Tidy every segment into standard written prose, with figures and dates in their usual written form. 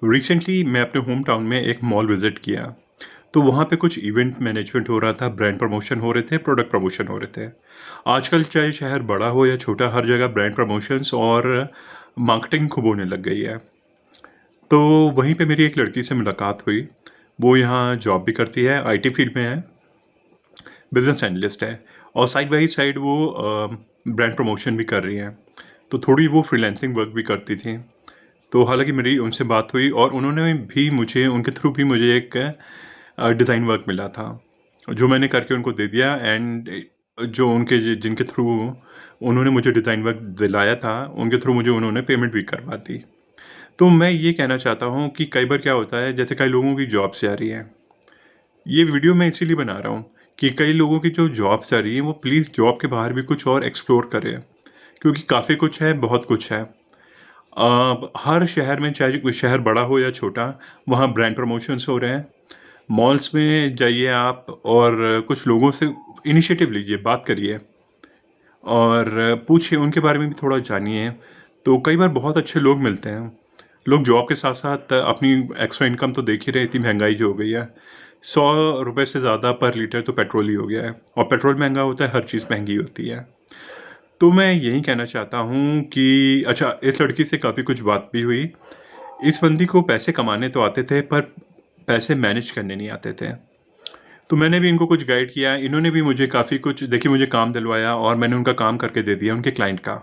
Recently मैं अपने home town में एक मॉल विज़िट किया, तो वहाँ पे कुछ इवेंट मैनेजमेंट हो रहा था, ब्रांड प्रमोशन हो रहे थे, प्रोडक्ट प्रमोशन हो रहे थे। आजकल चाहे शहर बड़ा हो या छोटा, हर जगह ब्रांड प्रमोशंस और मार्केटिंग खूब होने लग गई है। तो वहीं पे मेरी एक लड़की से मुलाकात हुई। वो यहाँ जॉब भी करती है, आईटी फील्ड में है, बिज़नेस एनालिस्ट है और साइड बाय साइड वो ब्रांड प्रमोशन भी कर रही हैं। तो थोड़ी वो फ्रीलांसिंग वर्क भी करती थी। तो हालाँकि मेरी उनसे बात हुई और उन्होंने भी मुझे उनके थ्रू भी मुझे एक डिज़ाइन वर्क मिला था, जो मैंने करके उनको दे दिया एंड जो उनके जिनके थ्रू उन्होंने मुझे डिज़ाइन वर्क दिलाया था, उनके थ्रू मुझे उन्होंने पेमेंट भी करवा दी। तो मैं ये कहना चाहता हूँ कि कई बार क्या होता है, जैसे कई लोगों की जॉब्स जा रही हैं। ये वीडियो मैं इसीलिए बना रहा हूँ कि कई लोगों की जो जॉब्स जा रही हैं, वो प्लीज़ जॉब के बाहर भी कुछ और एक्सप्लोर करें, क्योंकि काफ़ी कुछ है, बहुत कुछ है। हर शहर में चाहे कोई शहर बड़ा हो या छोटा, वहाँ ब्रांड प्रमोशंस हो रहे हैं। मॉल्स में जाइए आप और कुछ लोगों से इनिशिएटिव लीजिए, बात करिए और पूछिए, उनके बारे में भी थोड़ा जानिए। तो कई बार बहुत अच्छे लोग मिलते हैं। लोग जॉब के साथ-साथ अपनी एक्स्ट्रा इनकम तो देख ही रहे हैं, इतनी महँगाई जो हो गई है। ₹100 से ज़्यादा पर लीटर तो पेट्रोल ही हो गया है और पेट्रोल महँगा होता है, हर चीज़ महँगी होती है। तो मैं यही कहना चाहता हूँ कि अच्छा, इस लड़की से काफ़ी कुछ बात भी हुई। इस बंदी को पैसे कमाने तो आते थे, पर पैसे मैनेज करने नहीं आते थे। तो मैंने भी इनको कुछ गाइड किया, इन्होंने भी मुझे काफ़ी कुछ देखिए मुझे काम दिलवाया और मैंने उनका काम करके दे दिया उनके क्लाइंट का।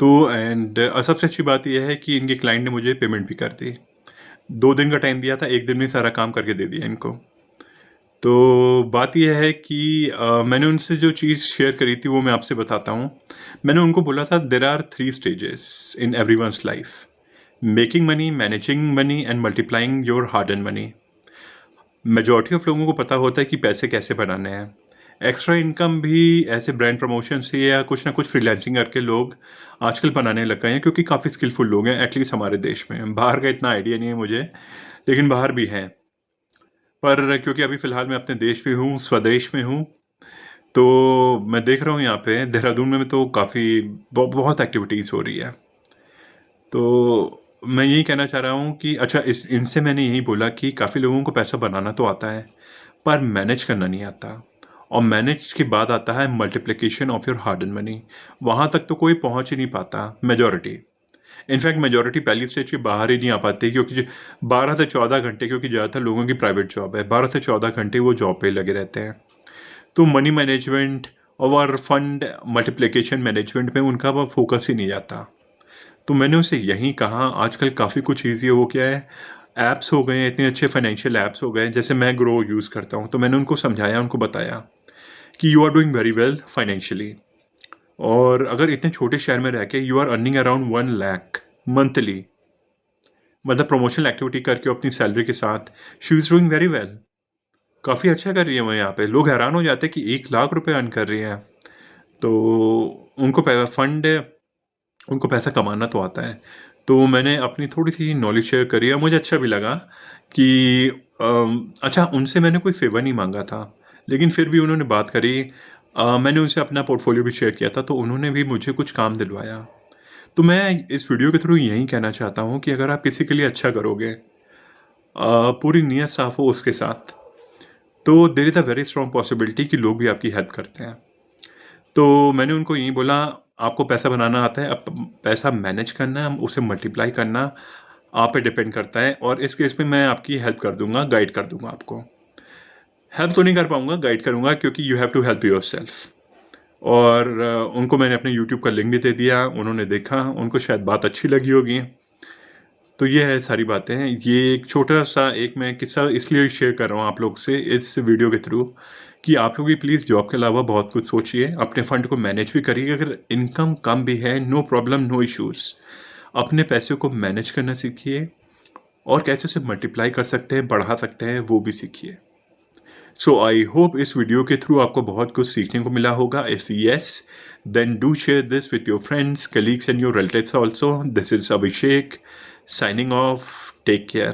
तो एंड सबसे अच्छी बात ये है कि इनके क्लाइंट ने मुझे पेमेंट भी कर दी। 2 दिन का टाइम दिया था, 1 दिन में सारा काम करके दे दिया इनको। तो बात ये है कि मैंने उनसे जो चीज़ शेयर करी थी वो मैं आपसे बताता हूँ। मैंने उनको बोला था, there are 3 stages in everyone's life, making money, managing money and multiplying your hard earned money. Majority of लोगों को पता होता है कि पैसे कैसे बनाने हैं। एक्स्ट्रा इनकम भी ऐसे ब्रांड प्रमोशन से या कुछ ना कुछ फ्रीलांसिंग करके लोग आजकल बनाने लग गए हैं, क्योंकि काफ़ी स्किलफुल लोग हैं एटलीस्ट हमारे देश में। बाहर का इतना आइडिया नहीं है मुझे, लेकिन बाहर भी हैं। पर क्योंकि अभी फ़िलहाल मैं अपने देश में हूँ, स्वदेश में हूँ, तो मैं देख रहा हूँ यहाँ पे देहरादून में तो काफ़ी बहुत एक्टिविटीज़ हो रही है। तो मैं यही कहना चाह रहा हूँ कि अच्छा, इस इनसे मैंने यही बोला कि काफ़ी लोगों को पैसा बनाना तो आता है, पर मैनेज करना नहीं आता। और मैनेज के बाद आता है multiplication of your hard and money. वहाँ तक तो कोई पहुँच ही नहीं पाता, मेजॉरिटी। इनफैक्ट मेजॉरिटी पहली स्टेज के बाहर ही नहीं आ पाती, क्योंकि 12 से 14 घंटे, क्योंकि ज़्यादातर लोगों की प्राइवेट जॉब है, 12 से 14 घंटे वो जॉब पे लगे रहते हैं। तो मनी मैनेजमेंट और फंड मल्टीप्लिकेशन मैनेजमेंट में उनका वो फोकस ही नहीं जाता। तो मैंने उसे यही कहा, आजकल काफ़ी कुछ ईज़ी हो गया है। ऐप्स हो गए हैं, इतने अच्छे फाइनेंशियल ऐप्स हो गए हैं, जैसे मैं ग्रो यूज़ करता हूँ। तो मैंने उनको समझाया, उनको बताया कि you are doing very well financially, और अगर इतने छोटे शहर में रह के you are earning around 1 lakh monthly, मतलब प्रमोशनल एक्टिविटी करके अपनी सैलरी के साथ, she is doing very well. काफ़ी अच्छा कर रही है वो यहाँ पे। लोग हैरान हो जाते हैं कि 1 लाख रुपए अर्न कर रही है। तो उनको फंड, उनको पैसा कमाना तो आता है। तो मैंने अपनी थोड़ी-सी नॉलेज शेयर करी और मुझे अच्छा भी लगा कि अच्छा, उनसे मैंने कोई फ़ेवर नहीं माँगा था, लेकिन फिर भी उन्होंने बात करी। मैंने उनसे अपना पोर्टफ़ोलियो भी शेयर किया था, तो उन्होंने भी मुझे कुछ काम दिलवाया। तो मैं इस वीडियो के थ्रू यही कहना चाहता हूँ कि अगर आप किसी के लिए अच्छा करोगे, पूरी नीयत साफ़ हो उसके साथ, तो there is a very strong possibility कि लोग भी आपकी हेल्प करते हैं। तो मैंने उनको यही बोला, आपको पैसा बनाना आता है, अब पैसा मैनेज करना, उसे मल्टीप्लाई करना आप पे डिपेंड करता है, और इस केस में मैं आपकी हेल्प कर दूँगा, गाइड कर दूँगा आपको। हेल्प तो नहीं कर पाऊँगा, गाइड करूँगा, क्योंकि you have to help yourself. और उनको मैंने अपने यूट्यूब का लिंक भी दे दिया, उन्होंने देखा, उनको शायद बात अच्छी लगी होगी। तो ये है सारी बातें। ये एक छोटा-सा एक मैं किस्सा इसलिए शेयर कर रहा हूँ आप लोग से इस वीडियो के थ्रू, कि आप लोग भी प्लीज़ जॉब के अलावा बहुत कुछ सोचिए, अपने फ़ंड को मैनेज भी करिए। अगर इनकम कम भी है, नो प्रॉब्लम, नो इश्यूज़। अपने पैसे को मैनेज करना सीखिए और कैसे उसे मल्टीप्लाई कर सकते हैं, बढ़ा सकते हैं, वो भी सीखिए। सो आई होप इस वीडियो के थ्रू आपको बहुत कुछ सीखने को मिला होगा। If yes, then do share this with your friends, colleagues and your relatives also. This is Abhishek signing off. Take care.